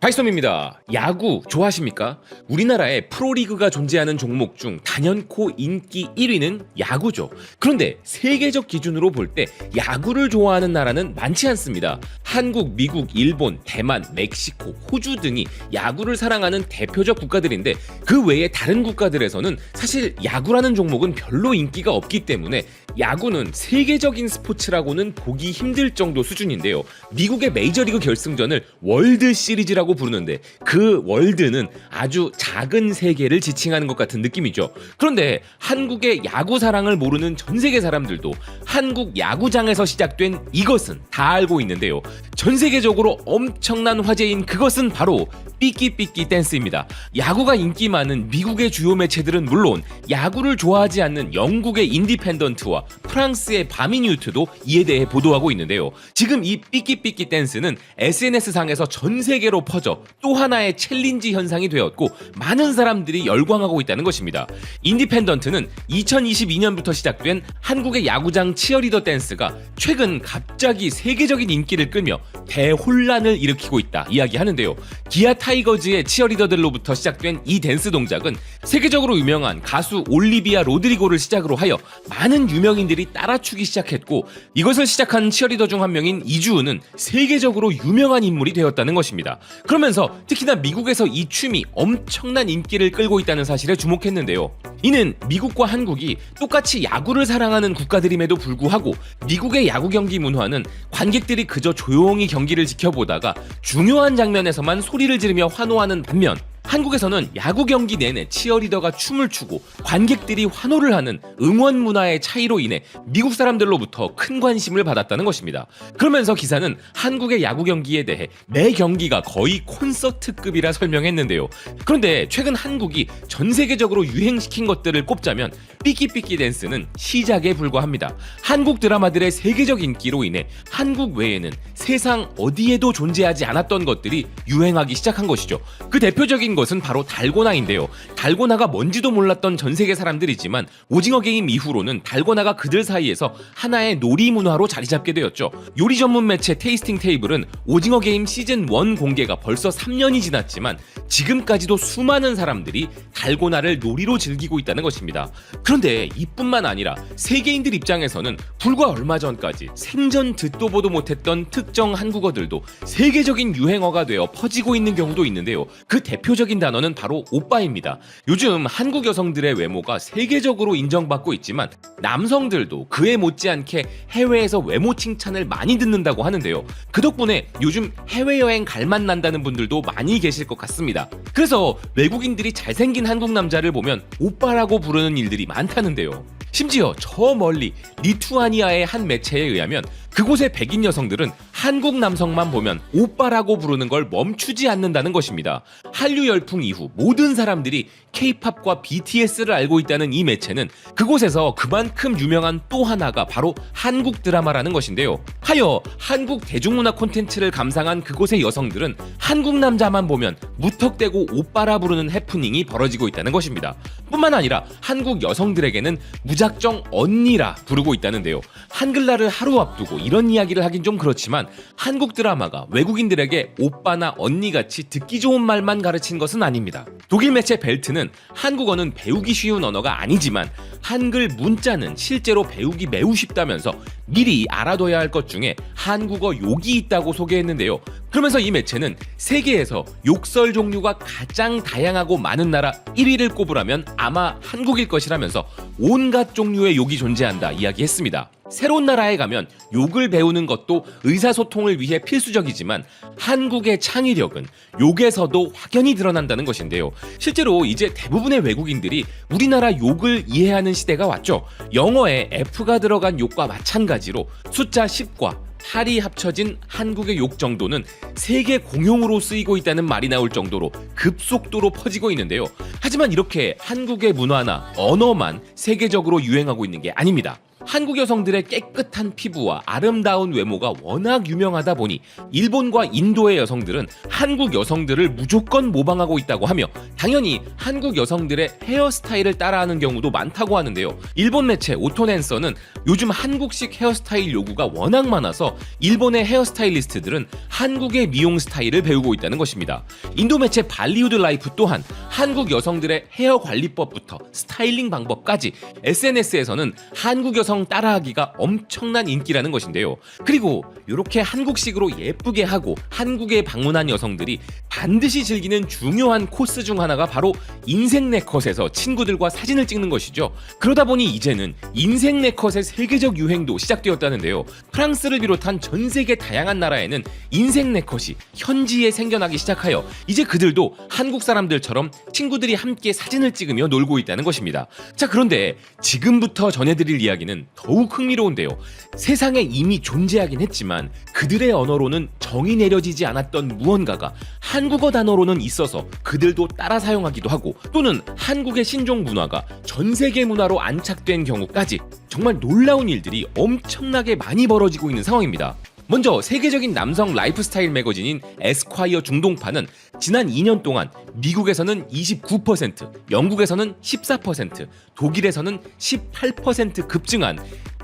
하이썸입니다. 야구 좋아하십니까? 우리나라에 프로리그가 존재하는 종목 중 단연코 인기 1위는 야구죠. 그런데 세계적 기준으로 볼 때 야구를 좋아하는 나라는 많지 않습니다. 한국, 미국, 일본, 대만, 멕시코, 호주 등이 야구를 사랑하는 대표적 국가들인데 그 외에 다른 국가들에서는 사실 야구라는 종목은 별로 인기가 없기 때문에 야구는 세계적인 스포츠라고는 보기 힘들 정도 수준인데요. 미국의 메이저리그 결승전을 월드 시리즈라고 부르는데 그 월드는 아주 작은 세계를 지칭하는 것 같은 느낌이죠. 그런데 한국의 야구 사랑을 모르는 전 세계 사람들도 한국 야구장에서 시작된 이것은 다 알고 있는데요. 전 세계적으로 엄청난 화제인 그것은 바로 삐끼삐끼 댄스입니다. 야구가 인기 많은 미국의 주요 매체들은 물론 야구를 좋아하지 않는 영국의 인디펜던트와 프랑스의 바미뉴트도 이에 대해 보도하고 있는데요. 지금 이 삐끼삐끼 댄스는 SNS상에서 전 세계로 퍼져 또 하나의 챌린지 현상이 되었고 많은 사람들이 열광하고 있다는 것입니다. 인디펜던트는 2022년부터 시작된 한국의 야구장 치어리더 댄스가 최근 갑자기 세계적인 인기를 끌며 대혼란을 일으키고 있다 이야기하는데요. 기아 타이거즈의 치어리더들로부터 시작된 이 댄스 동작은 세계적으로 유명한 가수 올리비아 로드리고를 시작으로 하여 많은 유명인들이 따라추기 시작했고 이것을 시작한 치어리더 중 한 명인 이주은은 세계적으로 유명한 인물이 되었다는 것입니다. 그러면서 특히나 미국에서 이 춤이 엄청난 인기를 끌고 있다는 사실에 주목했는데요. 이는 미국과 한국이 똑같이 야구를 사랑하는 국가들임에도 불구하고 미국의 야구 경기 문화는 관객들이 그저 조용히 경기를 지켜보다가 중요한 장면에서만 소리를 지르며 환호하는 반면 한국에서는 야구 경기 내내 치어리더가 춤을 추고 관객들이 환호를 하는 응원 문화의 차이로 인해 미국 사람들로부터 큰 관심을 받았다는 것입니다. 그러면서 기사는 한국의 야구 경기에 대해 매 경기가 거의 콘서트급이라 설명했는데요. 그런데 최근 한국이 전 세계적으로 유행시킨 것들을 꼽자면 삐끼삐끼 댄스는 시작에 불과합니다. 한국 드라마들의 세계적 인기로 인해 한국 외에는 세상 어디에도 존재하지 않았던 것들이 유행하기 시작한 것이죠. 그 대표적인 것은 바로 달고나인데요. 달고나가 뭔지도 몰랐던 전 세계 사람들이지만 오징어 게임 이후로는 달고나가 그들 사이에서 하나의 놀이 문화로 자리 잡게 되었죠. 요리 전문 매체 테이스팅 테이블은 오징어 게임 시즌 1 공개가 벌써 3년이 지났지만 지금까지도 수많은 사람들이 달고나를 놀이로 즐기고 있다는 것입니다. 그런데 이뿐만 아니라 세계인들 입장에서는 불과 얼마 전까지 생전 듣도 보도 못했던 특정 한국어들도 세계적인 유행어가 되어 퍼지고 있는 경우도 있는데요. 그 대표적인 단어는 바로 오빠입니다. 요즘 한국 여성들의 외모가 세계적으로 인정받고 있지만 남성들도 그에 못지않게 해외에서 외모 칭찬을 많이 듣는다고 하는데요. 그 덕분에 요즘 해외여행 갈맛 난다는 분들도 많이 계실 것 같습니다. 그래서 외국인들이 잘생긴 한국 남자를 보면 오빠라고 부르는 일들이 많다는데요. 심지어 저 멀리 리투아니아의 한 매체에 의하면 그곳의 백인 여성들은 한국 남성만 보면 오빠라고 부르는 걸 멈추지 않는다는 것입니다. 한류 열풍 이후 모든 사람들이 K-팝과 BTS를 알고 있다는 이 매체는 그곳에서 그만큼 유명한 또 하나가 바로 한국 드라마라는 것인데요. 하여 한국 대중문화 콘텐츠를 감상한 그곳의 여성들은 한국 남자만 보면 무턱대고 오빠라 부르는 해프닝이 벌어지고 있다는 것입니다. 뿐만 아니라 한국 여성들에게는 무작정 언니라 부르고 있다는데요. 한글날을 하루 앞두고 이런 이야기를 하긴 좀 그렇지만 한국 드라마가 외국인들에게 오빠나 언니같이 듣기 좋은 말만 가르친 것은 아닙니다. 독일 매체 벨트는 한국어는 배우기 쉬운 언어가 아니지만 한글 문자는 실제로 배우기 매우 쉽다면서 미리 알아둬야 할 것 중에 한국어 욕이 있다고 소개했는데요. 그러면서 이 매체는 세계에서 욕설 종류가 가장 다양하고 많은 나라 1위를 꼽으라면 아마 한국일 것이라면서 온갖 종류의 욕이 존재한다 이야기했습니다. 새로운 나라에 가면 욕을 배우는 것도 의사소통을 위해 필수적이지만 한국의 창의력은 욕에서도 확연히 드러난다는 것인데요. 실제로 이제 대부분의 외국인들이 우리나라 욕을 이해하는 시대가 왔죠. 영어에 F가 들어간 욕과 마찬가지로 숫자 10과 8이 합쳐진 한국의 욕 정도는 세계 공용으로 쓰이고 있다는 말이 나올 정도로 급속도로 퍼지고 있는데요. 하지만 이렇게 한국의 문화나 언어만 세계적으로 유행하고 있는 게 아닙니다. 한국 여성들의 깨끗한 피부와 아름다운 외모가 워낙 유명하다 보니 일본과 인도의 여성들은 한국 여성들을 무조건 모방하고 있다고 하며 당연히 한국 여성들의 헤어스타일을 따라하는 경우도 많다고 하는데요. 일본 매체 오토넨서는 요즘 한국식 헤어스타일 요구가 워낙 많아서 일본의 헤어스타일리스트들은 한국의 미용 스타일을 배우고 있다는 것입니다. 인도 매체 발리우드 라이프 또한 한국 여성들의 헤어 관리법부터 스타일링 방법까지 SNS에서는 한국 여성 따라하기가 엄청난 인기라는 것인데요. 그리고 이렇게 한국식으로 예쁘게 하고 한국에 방문한 여성들이 반드시 즐기는 중요한 코스 중 하나가 바로 인생 네컷에서 친구들과 사진을 찍는 것이죠. 그러다 보니 이제는 인생 네컷의 세계적 유행도 시작되었다는데요. 프랑스를 비롯한 전 세계 다양한 나라에는 인생 네컷이 현지에 생겨나기 시작하여 이제 그들도 한국 사람들처럼 친구들이 함께 사진을 찍으며 놀고 있다는 것입니다. 자, 그런데 지금부터 전해드릴 이야기는 더욱 흥미로운데요. 세상에 이미 존재하긴 했지만 그들의 언어로는 정의 내려지지 않았던 무언가가 한국어 단어로는 있어서 그들도 따라 사용하기도 하고 또는 한국의 신종 문화가 전 세계 문화로 안착된 경우까지 정말 놀라운 일들이 엄청나게 많이 벌어지고 있는 상황입니다. 먼저 세계적인 남성 라이프스타일 매거진인 에스콰이어 중동파는 지난 2년 동안 미국에서는 29%, 영국에서는 14%, 독일에서는 18% 급증한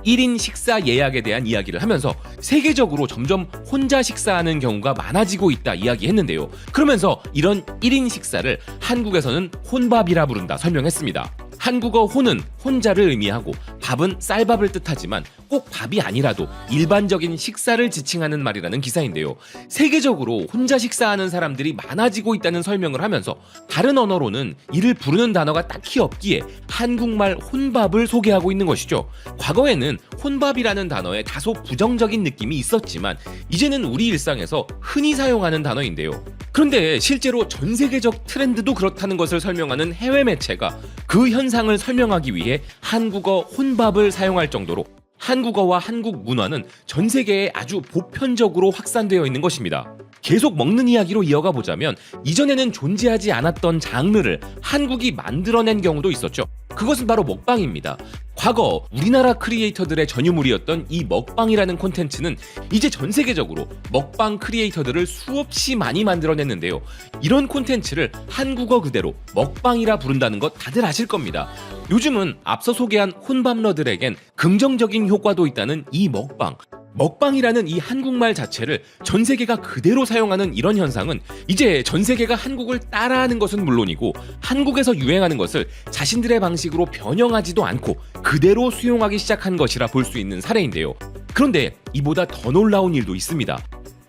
1인 식사 예약에 대한 이야기를 하면서 세계적으로 점점 혼자 식사하는 경우가 많아지고 있다 이야기했는데요. 그러면서 이런 1인 식사를 한국에서는 혼밥이라 부른다 설명했습니다. 한국어 혼은 혼자를 의미하고 밥은 쌀밥을 뜻하지만 꼭 밥이 아니라도 일반적인 식사를 지칭하는 말이라는 기사인데요. 세계적으로 혼자 식사하는 사람들이 많아지고 있다는 설명을 하면서 다른 언어로는 이를 부르는 단어가 딱히 없기에 한국말 혼밥을 소개하고 있는 것이죠. 과거에는 혼밥이라는 단어에 다소 부정적인 느낌이 있었지만 이제는 우리 일상에서 흔히 사용하는 단어인데요. 그런데 실제로 전 세계적 트렌드도 그렇다는 것을 설명하는 해외 매체가 그 현상을 설명하기 위해 한국어 혼밥을 사용할 정도로 한국어와 한국 문화는 전 세계에 아주 보편적으로 확산되어 있는 것입니다. 계속 먹는 이야기로 이어가 보자면 이전에는 존재하지 않았던 장르를 한국이 만들어낸 경우도 있었죠. 그것은 바로 먹방입니다. 과거 우리나라 크리에이터들의 전유물이었던 이 먹방이라는 콘텐츠는 이제 전 세계적으로 먹방 크리에이터들을 수없이 많이 만들어냈는데요. 이런 콘텐츠를 한국어 그대로 먹방이라 부른다는 것 다들 아실 겁니다. 요즘은 앞서 소개한 혼밥러들에겐 긍정적인 효과도 있다는 이 먹방. 먹방이라는 이 한국말 자체를 전 세계가 그대로 사용하는 이런 현상은 이제 전 세계가 한국을 따라하는 것은 물론이고 한국에서 유행하는 것을 자신들의 방식으로 변형하지도 않고 그대로 수용하기 시작한 것이라 볼 수 있는 사례인데요. 그런데 이보다 더 놀라운 일도 있습니다.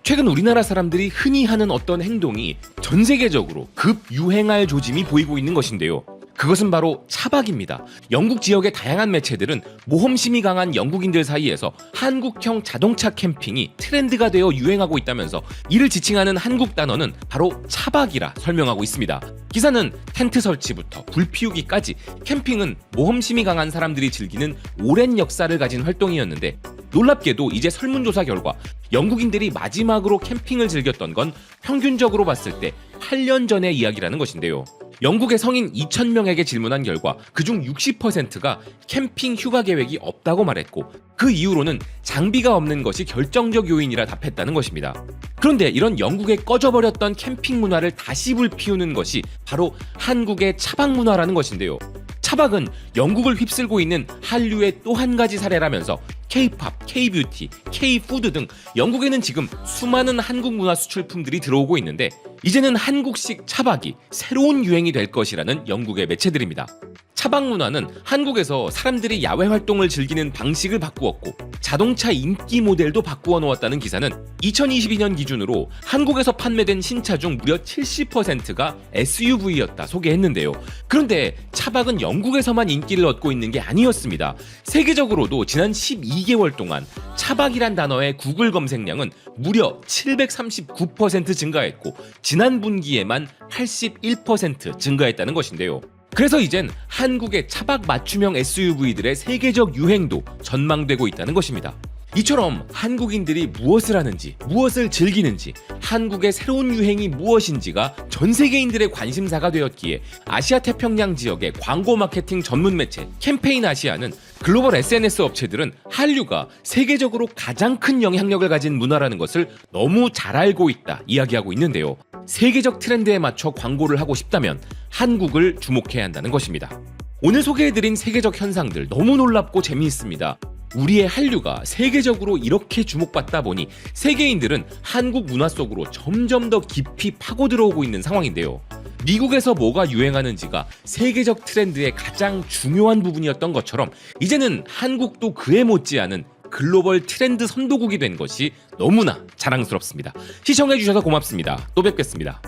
최근 우리나라 사람들이 흔히 하는 어떤 행동이 전 세계적으로 급 유행할 조짐이 보이고 있는 것인데요. 그것은 바로 차박입니다. 영국 지역의 다양한 매체들은 모험심이 강한 영국인들 사이에서 한국형 자동차 캠핑이 트렌드가 되어 유행하고 있다면서 이를 지칭하는 한국 단어는 바로 차박이라 설명하고 있습니다. 기사는 텐트 설치부터 불 피우기까지 캠핑은 모험심이 강한 사람들이 즐기는 오랜 역사를 가진 활동이었는데 놀랍게도 이제 설문조사 결과 영국인들이 마지막으로 캠핑을 즐겼던 건 평균적으로 봤을 때 8년 전의 이야기라는 것인데요. 영국의 성인 2,000명에게 질문한 결과 그중 60%가 캠핑 휴가 계획이 없다고 말했고 그 이유로는 장비가 없는 것이 결정적 요인이라 답했다는 것입니다. 그런데 이런 영국의 꺼져버렸던 캠핑 문화를 다시 불피우는 것이 바로 한국의 차박 문화라는 것인데요. 차박은 영국을 휩쓸고 있는 한류의 또 한 가지 사례라면서 K-팝, K-뷰티, K-푸드 등 영국에는 지금 수많은 한국 문화 수출품들이 들어오고 있는데 이제는 한국식 차박이 새로운 유행이 될 것이라는 영국의 매체들입니다. 차박 문화는 한국에서 사람들이 야외 활동을 즐기는 방식을 바꾸었고 자동차 인기 모델도 바꾸어 놓았다는 기사는 2022년 기준으로 한국에서 판매된 신차 중 무려 70%가 SUV였다 소개했는데요. 그런데 차박은 영국에서만 인기를 얻고 있는 게 아니었습니다. 세계적으로도 지난 12개월 동안 차박이란 단어의 구글 검색량은 무려 739% 증가했고 지난 분기에만 81% 증가했다는 것인데요. 그래서 이젠 한국의 차박 맞춤형 SUV들의 세계적 유행도 전망되고 있다는 것입니다. 이처럼 한국인들이 무엇을 하는지, 무엇을 즐기는지, 한국의 새로운 유행이 무엇인지가 전 세계인들의 관심사가 되었기에 아시아 태평양 지역의 광고 마케팅 전문 매체 캠페인 아시아는 글로벌 SNS 업체들은 한류가 세계적으로 가장 큰 영향력을 가진 문화라는 것을 너무 잘 알고 있다 이야기하고 있는데요. 세계적 트렌드에 맞춰 광고를 하고 싶다면 한국을 주목해야 한다는 것입니다. 오늘 소개해드린 세계적 현상들 너무 놀랍고 재미있습니다. 우리의 한류가 세계적으로 이렇게 주목받다 보니 세계인들은 한국 문화 속으로 점점 더 깊이 파고 들어오고 있는 상황인데요. 미국에서 뭐가 유행하는지가 세계적 트렌드의 가장 중요한 부분이었던 것처럼 이제는 한국도 그에 못지않은 글로벌 트렌드 선도국이 된 것이 너무나 자랑스럽습니다. 시청해주셔서 고맙습니다. 또 뵙겠습니다.